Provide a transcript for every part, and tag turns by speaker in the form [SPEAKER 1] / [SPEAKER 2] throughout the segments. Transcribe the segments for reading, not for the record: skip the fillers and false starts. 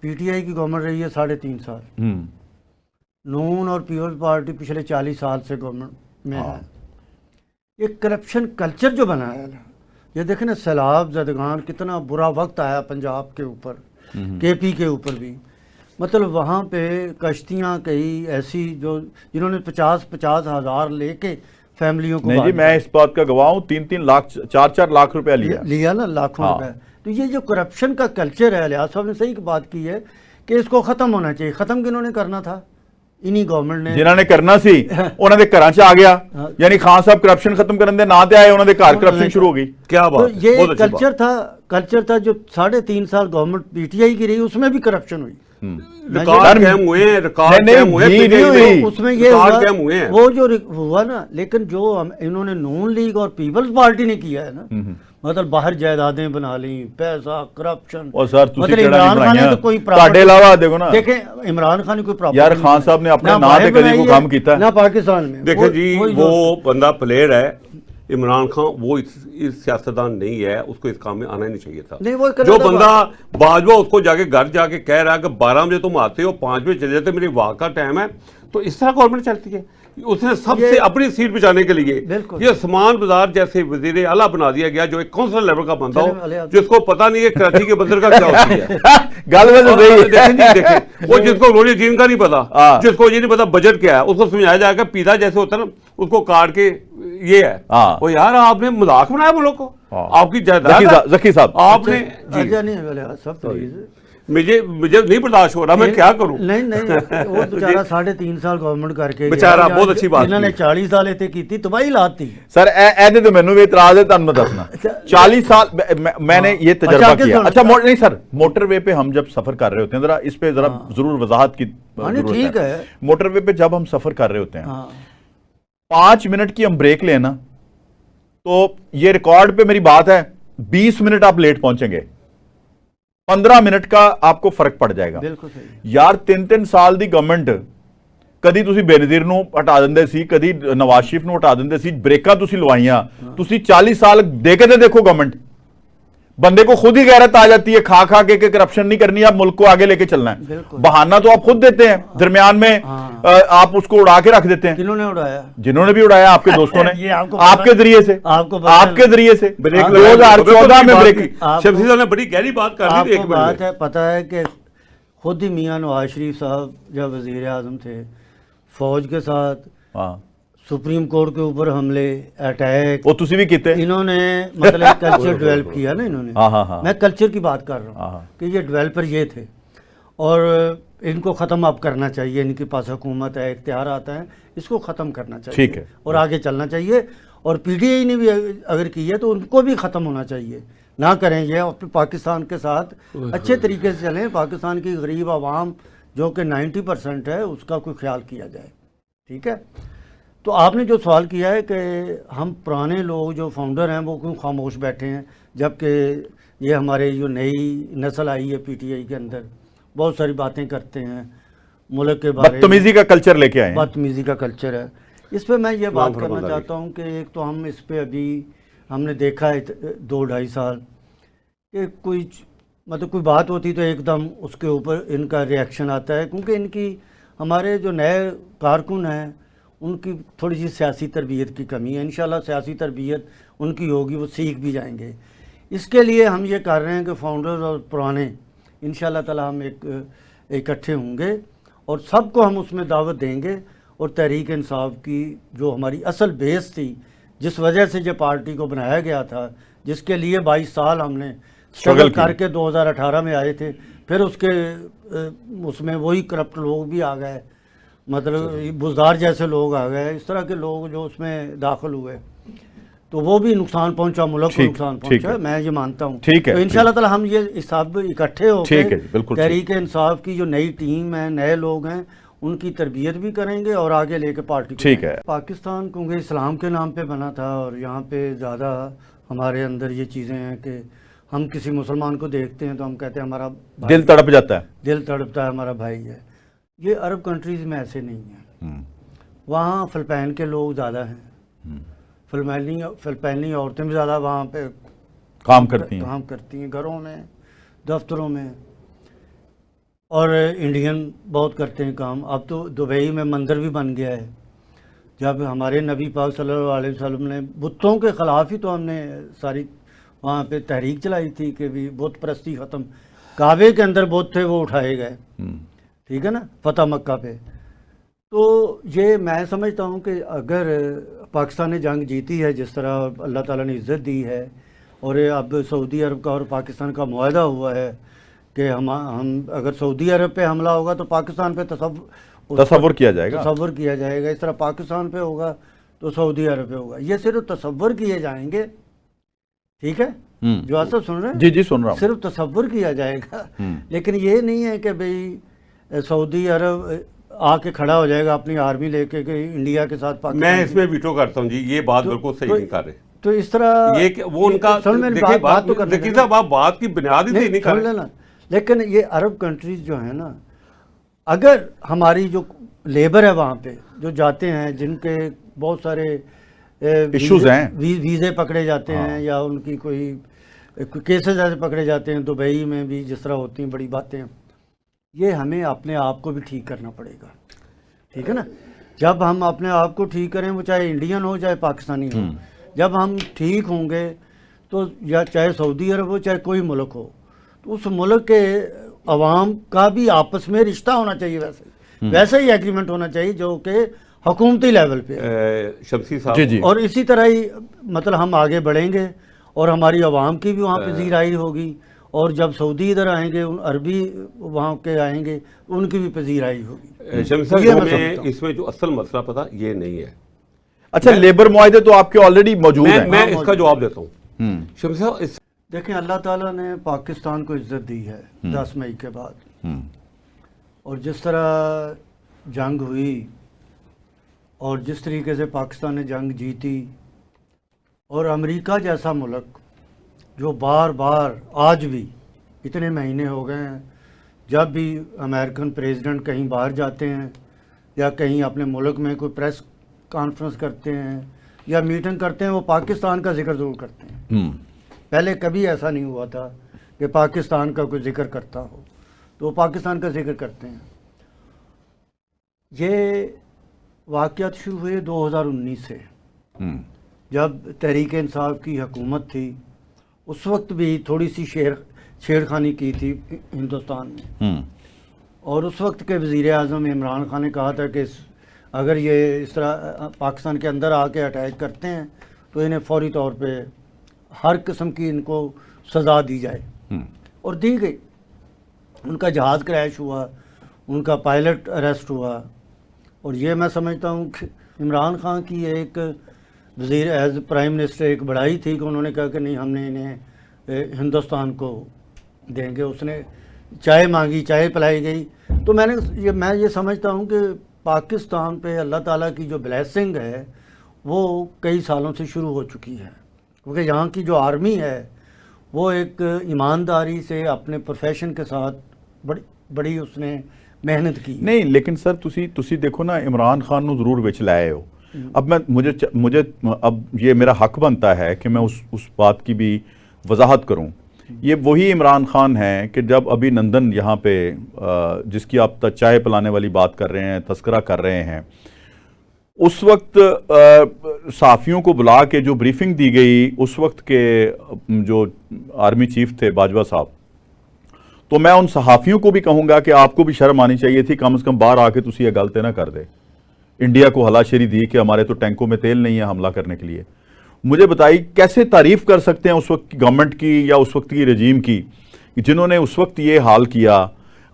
[SPEAKER 1] P T I کی government رہی ہے 3.5 سال، نون اور پیپلز پارٹی پچھلے 40 سال سے گورنمنٹ میں ہے۔ یہ کرپشن کلچر جو بنا ہے نا، یہ دیکھیں نا سیلاب زدگان کتنا برا وقت آیا پنجاب کے اوپر، کے پی کے اوپر بھی، مطلب وہاں پہ کشتیاں کئی ایسی جو جنہوں نے 50 ہزار لے کے فیملیوں کو
[SPEAKER 2] نہیں جی میں اس بات کا گواہ ہوں، 3 لاکھ 4 لاکھ روپیہ لیا
[SPEAKER 1] نا، لاکھوں روپے۔ تو یہ جو کرپشن کا کلچر ہے، لیاز صاحب نے صحیح بات کی ہے کہ اس کو ختم ہونا چاہیے۔ ختم کنہوں نے کرنا تھا؟ انہی گورنمنٹ نے،
[SPEAKER 2] جنہوں نے کرنا سی انہوں نے گھراں چ آ گیا، یعنی خان صاحب کرپشن ختم کرنے دے نا تے آئے، انہوں نے گھر کرپشن شروع ہو گئی۔ کیا
[SPEAKER 1] تو
[SPEAKER 2] بات،
[SPEAKER 1] یہ کلچر تھا جو 3.5 سال گورنمنٹ پی ٹی آئی کی رہی، اس میں بھی کرپشن ہوئی۔
[SPEAKER 3] ریکارڈ قائم ہوئے ہیں، ریکارڈ قائم ہوئے ہیں،
[SPEAKER 1] اس میں یہ وہ جو ہوا نا، لیکن جو انہوں نے نون لیگ اور پیپلز پارٹی نے کیا ہے نا، مطلب باہر جائیدادیں بنا لیں، پیسہ، کرپشن، مطلب عمران خان نے تو کوئی دیکھیں عمران خان نے کوئی پراپرٹی،
[SPEAKER 2] یار خان صاحب نے اپنے نام تے کدی کوئی کام کیتا ہے
[SPEAKER 1] نہ پاکستان میں؟
[SPEAKER 3] دیکھیں جی وہ بندہ پلیئر ہے عمران خان، وہ اس سیاستدان نہیں ہے، اس کو اس کام میں آنا ہی نہیں چاہیے تھا۔ جو بندہ باجوہ اس کو جا کے گھر جا کے کہہ رہا ہے کہ 12 بجے تم آتے ہو، 5 بجے چلے جاتے، میری واک کا ٹائم ہے، تو اس طرح گورنمنٹ چلتی ہے۔ اس نے سب سے اپنی سیٹ بچانے کے لیے یہ عثمان بزار جیسے وزیر اعلیٰ بنا دیا گیا، جو ایک کونسل لیول کا بندہ ہو، جس کو پتہ نہیں ہے کراچی کے بندر کا کیا ہوتی ہے۔ دیکھیں وہ جس کو روزی جین کا نہیں پتا، جس کو یہ نہیں پتا بجٹ کیا ہے، اس کو سمجھایا جائے گا پیزا جیسے ہوتا ہے نا، اس کو کاٹ کے یہ ہے وہ، یار آپ نے مذاق بنایا ملک کو، آپ کی جائیداد
[SPEAKER 2] ذکی صاحب
[SPEAKER 3] آپ نے، مجھے نہیں برداشت ہو رہا، میں کیا کروں؟
[SPEAKER 1] نہیں وہ بیچارہ 3.5 سال گورنمنٹ کر کے
[SPEAKER 3] بیچارہ بہت اچھی بات،
[SPEAKER 1] انہوں نے 40 سال اتنے کی تباہی لاتی۔
[SPEAKER 2] سر ایدے تو مینوں بھی اعتراض ہے، تانوں میں دسنا 40 سال میں نے یہ تجربہ کیا۔ اچھا نہیں سر، موٹر وے پہ ہم جب سفر کر رہے ہوتے ہیں، ذرا اس پہ ذرا ضرور وضاحت کی ضرورت ہے۔ موٹر وے پہ جب ہم سفر کر رہے ہوتے ہیں، 5 منٹ کی ہم بریک لینا تو یہ ریکارڈ پہ میری بات ہے 20 منٹ آپ لیٹ پہنچیں گے، 15 منٹ کا آپ کو فرق پڑ جائے گا۔ یار 3 سال دی گورنمنٹ، کدی تسی بے نظیر نو ہٹا دیندے سی، کدی نواز شریف نو ہٹا دیندے سی، بریکاں تسی لوائیاں، تسی 40 سال دے کے دیکھو گورنمنٹ، بندے کو خود ہی غیرت آ جاتی ہے کھا کھا کے کہ کرپشن نہیں کرنی، آپ ملک کو آگے لے کے چلنا ہے۔ بہانہ تو آپ خود دیتے ہیں، درمیان میں آپ اس کو اڑا کے رکھ دیتے ہیں۔
[SPEAKER 1] کنہوں نے اڑایا؟
[SPEAKER 2] جنہوں نے بھی اڑایا، آپ کے دوستوں نے، آپ کے ذریعے سے، آپ کے ذریعے سے 2014 میں بریک۔
[SPEAKER 3] شمسی صاحب نے بڑی گہری بات کر دی۔
[SPEAKER 1] ایک بات ہے، پتہ ہے کہ خود ہی میاں نواز شریف صاحب جب وزیر اعظم تھے، فوج کے ساتھ سپریم کورٹ کے اوپر حملے، اٹیک،
[SPEAKER 2] وہ تسی بھی کیتے،
[SPEAKER 1] انہوں نے مطلب کلچر ڈیولپ کیا نا انہوں نے۔ میں کلچر کی بات کر رہا ہوں کہ یہ ڈیولپر یہ تھے، اور ان کو ختم اب کرنا چاہیے۔ ان کے پاس حکومت ہے، اختیار آتا ہے، اس کو ختم کرنا چاہیے اور آگے چلنا چاہیے۔ اور پی ٹی آئی نے بھی اگر کی ہے تو ان کو بھی ختم ہونا چاہیے، نہ کریں یہ، اور پاکستان کے ساتھ اچھے طریقے سے چلیں۔ پاکستان کی غریب عوام جو کہ 90% ہے، اس کا کوئی خیال کیا جائے، ٹھیک ہے؟ تو آپ نے جو سوال کیا ہے کہ ہم پرانے لوگ جو فاؤنڈر ہیں وہ کیوں خاموش بیٹھے ہیں، جبکہ یہ ہمارے جو نئی نسل آئی ہے پی ٹی آئی کے اندر بہت ساری باتیں کرتے ہیں ملک کے بارے میں،
[SPEAKER 2] بدتمیزی کا کلچر لے کے آئے ہیں،
[SPEAKER 1] بدتمیزی کا کلچر ہے۔ اس پہ میں یہ بات کرنا چاہتا ہوں کہ ایک تو ہم اس پہ ابھی ہم نے دیکھا ہے 2-2.5 سال کہ کوئی مطلب کوئی بات ہوتی تو ایک دم اس کے اوپر ان کا ریئیکشن آتا ہے، کیونکہ ان کی ہمارے جو نئے کارکن ہیں ان کی تھوڑی سی سیاسی تربیت کی کمی ہے۔ انشاءاللہ سیاسی تربیت ان کی ہوگی، وہ سیکھ بھی جائیں گے۔ اس کے لیے ہم یہ کر رہے ہیں کہ فاؤنڈرز اور پرانے انشاءاللہ تعالی ہم اکٹھے ہوں گے اور سب کو ہم اس میں دعوت دیں گے، اور تحریک انصاف کی جو ہماری اصل بیس تھی، جس وجہ سے جو پارٹی کو بنایا گیا تھا، جس کے لیے 22 سال ہم نے اسٹرگل کر کے 2018 میں آئے تھے، پھر اس میں وہی کرپٹ لوگ بھی آ گئے، مطلب بزدار جیسے لوگ آ گئے، اس طرح کے لوگ جو اس میں داخل ہوئے، تو وہ بھی نقصان پہنچا، ملک کو نقصان پہنچا، میں یہ مانتا ہوں۔ تو انشاءاللہ تعالی ہم یہ سب اکٹھے ہو کے تحریک انصاف کی جو نئی ٹیم ہے، نئے لوگ ہیں، ان کی تربیت بھی کریں گے اور آگے لے کے پارٹی کو۔ پاکستان کیونکہ اسلام کے نام پہ بنا تھا، اور یہاں پہ زیادہ ہمارے اندر یہ چیزیں ہیں کہ ہم کسی مسلمان کو دیکھتے ہیں تو ہم کہتے ہیں ہمارا
[SPEAKER 2] دل تڑپ جاتا ہے،
[SPEAKER 1] دل تڑپتا ہے، ہمارا بھائی ہے۔ یہ عرب کنٹریز میں ایسے نہیں ہیں، وہاں فلپائن کے لوگ زیادہ ہیں، فلپائنی عورتیں بھی زیادہ وہاں پہ کام کرتی ہیں، گھروں میں، دفتروں میں۔ اور انڈین بہت کرتے ہیں کام. اب تو دبئی میں مندر بھی بن گیا ہے. جب ہمارے نبی پاک صلی اللہ علیہ وسلم نے بتوں کے خلاف ہی تو ہم نے ساری وہاں پہ تحریک چلائی تھی کہ بھی بت پرستی ختم. کعبے کے اندر بت تھے وہ اٹھائے گئے, ٹھیک ہے نا, فتح مکہ پہ. تو یہ میں سمجھتا ہوں کہ اگر پاکستان نے جنگ جیتی ہے جس طرح اللہ تعالیٰ نے عزت دی ہے, اور اب سعودی عرب کا اور پاکستان کا معاہدہ ہوا ہے کہ ہم اگر سعودی عرب پہ حملہ ہوگا تو پاکستان پہ تصور کیا جائے گا, اس طرح پاکستان پہ ہوگا تو سعودی عرب پہ ہوگا. یہ صرف تصور کیے جائیں گے, ٹھیک ہے, جو آپ سب سن رہے ہیں,
[SPEAKER 2] جی سن رہا ہوں,
[SPEAKER 1] صرف تصور کیا جائے گا, لیکن یہ نہیں ہے کہ بھئی سعودی عرب آ کے کھڑا ہو جائے گا اپنی آرمی لے کے کہ انڈیا کے ساتھ پاکستان.
[SPEAKER 3] میں اس میں ویٹو کرتا ہوں جی, یہ بات بالکل صحیح نہیں کر رہے.
[SPEAKER 1] تو اس طرح
[SPEAKER 3] یہ وہ ان کا بات کی بنیاد ہی نہیں کر رہے.
[SPEAKER 1] لیکن یہ عرب کنٹریز جو ہیں نا, اگر ہماری جو لیبر ہے وہاں پہ جو جاتے ہیں, جن کے بہت سارے
[SPEAKER 2] ایشوز ہیں,
[SPEAKER 1] ویزے پکڑے جاتے ہیں یا ان کی کوئی کیسز ایسے پکڑے جاتے ہیں دبئی میں بھی جس طرح ہوتی ہیں بڑی باتیں, یہ ہمیں اپنے آپ کو بھی ٹھیک کرنا پڑے گا, ٹھیک ہے نا. جب ہم اپنے آپ کو ٹھیک کریں, وہ چاہے انڈین ہو چاہے پاکستانی ہو, جب ہم ٹھیک ہوں گے تو یا چاہے سعودی عرب ہو چاہے کوئی ملک ہو, تو اس ملک کے عوام کا بھی آپس میں رشتہ ہونا چاہیے, ویسا ہی ایگریمنٹ ہونا چاہیے جو کہ حکومتی لیول پہ.
[SPEAKER 3] شمسی صاحب,
[SPEAKER 1] اور اسی طرح ہی مطلب ہم آگے بڑھیں گے اور ہماری عوام کی بھی وہاں پذیرائی ہوگی, اور جب سعودی ادھر آئیں گے, عربی وہاں کے آئیں گے, ان کی بھی پذیرائی ہوگی.
[SPEAKER 3] شمسی صاحب, اس میں جو اصل مسئلہ پتہ یہ نہیں ہے.
[SPEAKER 2] اچھا, لیبر معاہدے تو آپ کے آلریڈی موجود ہیں,
[SPEAKER 3] میں اس کا جواب دیتا ہوں. شمسی صاحب,
[SPEAKER 1] دیکھیں اللہ تعالیٰ نے پاکستان کو عزت دی ہے 10 مئی کے بعد, اور جس طرح جنگ ہوئی اور جس طریقے سے پاکستان نے جنگ جیتی, اور امریکہ جیسا ملک جو بار بار آج بھی اتنے مہینے ہو گئے ہیں, جب بھی امریکن پریزیڈنٹ کہیں باہر جاتے ہیں یا کہیں اپنے ملک میں کوئی پریس کانفرنس کرتے ہیں یا میٹنگ کرتے ہیں, وہ پاکستان کا ذکر ضرور کرتے ہیں. پہلے کبھی ایسا نہیں ہوا تھا کہ پاکستان کا کوئی ذکر کرتا ہو, تو وہ پاکستان کا ذکر کرتے ہیں. یہ واقعات شروع ہوئے 2019 سے, جب تحریک انصاف کی حکومت تھی. اس وقت بھی تھوڑی سی چھیڑخانی کی تھی ہندوستان میں, اور اس وقت کے وزیر اعظم عمران خان نے کہا تھا کہ اگر یہ اس طرح پاکستان کے اندر آ کے اٹیک کرتے ہیں تو انہیں فوری طور پہ ہر قسم کی ان کو سزا دی جائے, اور دی گئی. ان کا جہاز کریش ہوا, ان کا پائلٹ اریسٹ ہوا, اور یہ میں سمجھتا ہوں کہ عمران خان کی ایک وزیر ایز پرائم منسٹر ایک بڑائی تھی کہ انہوں نے کہا کہ نہیں, ہم نے انہیں ہندوستان کو دیں گے. اس نے چائے مانگی, چائے پلائی گئی. تو میں یہ سمجھتا ہوں کہ پاکستان پہ اللہ تعالیٰ کی جو بلیسنگ ہے وہ کئی سالوں سے شروع ہو چکی ہے, کیونکہ یہاں کی جو آرمی ہے وہ ایک ایمانداری سے اپنے پروفیشن کے ساتھ بڑی اس نے محنت کی.
[SPEAKER 2] نہیں لیکن سر تسی دیکھو نا, عمران خان نو ضرور وچ لائے ہو. اب مجھے اب یہ میرا حق بنتا ہے کہ میں اس بات کی بھی وضاحت کروں. یہ وہی عمران خان ہے کہ جب ابھی نندن یہاں پہ جس کی آپ چائے پلانے والی بات کر رہے ہیں, تذکرہ کر رہے ہیں, اس وقت صحافیوں کو بلا کے جو بریفنگ دی گئی اس وقت کے جو آرمی چیف تھے باجوہ صاحب, تو میں ان صحافیوں کو بھی کہوں گا کہ آپ کو بھی شرم آنی چاہیے تھی, کم از کم باہر آ کے تسی یہ غلطی نہ کر دے. انڈیا کو ہلا شیری دی کہ ہمارے تو ٹینکوں میں تیل نہیں ہے حملہ کرنے کے لیے. مجھے بتائی کیسے تعریف کر سکتے ہیں اس وقت کی گورنمنٹ کی یا اس وقت کی رجیم کی جنہوں نے اس وقت یہ حال کیا.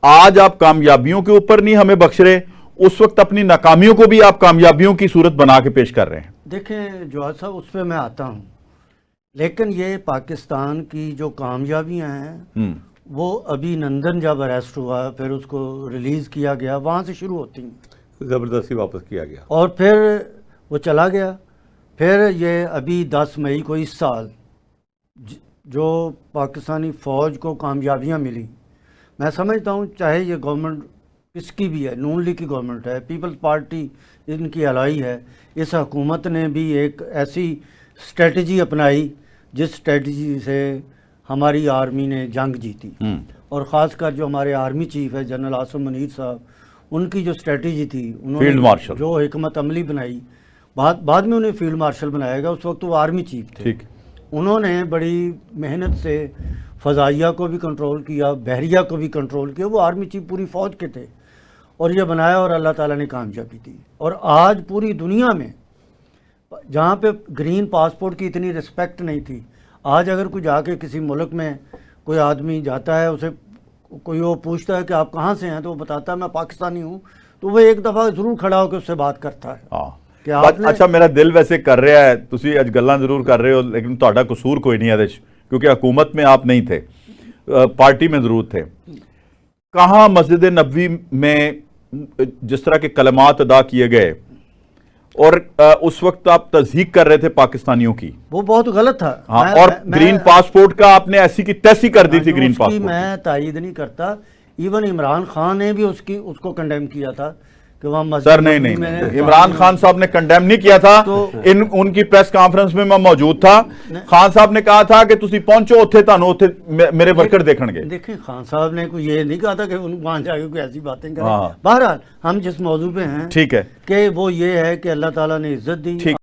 [SPEAKER 2] آج آپ کامیابیوں کے اوپر نہیں ہمیں بخش رہے, اس وقت اپنی ناکامیوں کو بھی آپ کامیابیوں کی صورت بنا کے پیش کر رہے ہیں.
[SPEAKER 1] دیکھیں جواد صاحب, اس پہ میں آتا ہوں, لیکن یہ پاکستان کی جو کامیابیاں ہیں وہ ابھی نندن جب اریسٹ ہوا پھر اس کو ریلیز کیا گیا, وہاں سے شروع ہوتی ہیں,
[SPEAKER 3] زبردستی واپس کیا گیا
[SPEAKER 1] اور پھر وہ چلا گیا. پھر یہ ابھی 10 مئی کو اس سال جو پاکستانی فوج کو کامیابیاں ملی, میں سمجھتا ہوں چاہے یہ گورنمنٹ کس کی بھی ہے, نون لیگ کی گورنمنٹ ہے, پیپلز پارٹی ان کی الائی ہے, اس حکومت نے بھی ایک ایسی اسٹریٹجی اپنائی جس اسٹریٹجی سے ہماری آرمی نے جنگ جیتی, اور خاص کر جو ہمارے آرمی چیف ہے جنرل عاصم منیر صاحب، ان کی جو اسٹریٹجی تھی، انہوں
[SPEAKER 2] فیلڈ
[SPEAKER 1] نے
[SPEAKER 2] مارشل
[SPEAKER 1] جو حکمت عملی بنائی، بعد میں انہیں فیلڈ مارشل بنایا گیا، اس وقت وہ آرمی چیف تھے.
[SPEAKER 2] ٹھیک.
[SPEAKER 1] انہوں نے بڑی محنت سے فضائیہ کو بھی کنٹرول کیا، بحریہ کو بھی کنٹرول کیا. وہ آرمی چیف پوری فوج کے تھے اور یہ بنایا، اور اللہ تعالیٰ نے کامیابی دی. اور آج پوری دنیا میں جہاں پہ گرین پاسپورٹ کی اتنی رسپیکٹ نہیں تھی، آج اگر کوئی جا کے کسی ملک میں کوئی آدمی جاتا ہے، اسے کوئی وہ پوچھتا ہے کہ آپ کہاں سے ہیں، تو وہ بتاتا ہے میں پاکستانی ہوں، تو وہ ایک دفعہ ضرور کھڑا ہو کے اس سے بات کرتا ہے.
[SPEAKER 2] ہاں.
[SPEAKER 1] کہ آپ نے
[SPEAKER 2] اچھا میرا دل ویسے کر رہا ہے، تسی اج گلاں ضرور کر رہے ہو، لیکن تہاڈا قصور کوئی نہیں ہے ادھے، کیونکہ حکومت میں آپ نہیں تھے، پارٹی میں ضرور تھے. کہاں مسجد نبوی میں جس طرح کے کلمات ادا کیے گئے اور اس وقت آپ تصدیق کر رہے تھے پاکستانیوں کی،
[SPEAKER 1] وہ بہت غلط تھا.
[SPEAKER 2] ہاں، اور گرین پاسپورٹ کا آپ نے ایسی کی تیسی کر دی تھی. گرین
[SPEAKER 1] اس کی
[SPEAKER 2] پاسپورٹ
[SPEAKER 1] میں تائید نہیں کرتا. ایون عمران خان نے بھی اس کو کنڈیم کیا تھا کہ وہاں مسجد
[SPEAKER 2] سر نہیں عمران خان صاحب نے کنڈیم نہیں کیا تھا. ان کی پریس کانفرنس میں میں موجود تھا. خان صاحب نے کہا تھا کہ تسی پہنچو اتھے تانوں اتھے میرے ورکر دیکھن گے.
[SPEAKER 1] دیکھیں خان صاحب نے کوئی یہ نہیں کہا تھا کہ وہاں جا کے کوئی ایسی باتیں کریں. بہرحال ہم جس موضوع پہ ہیں
[SPEAKER 2] ٹھیک ہے
[SPEAKER 1] کہ وہ یہ ہے کہ اللہ تعالیٰ نے عزت دی.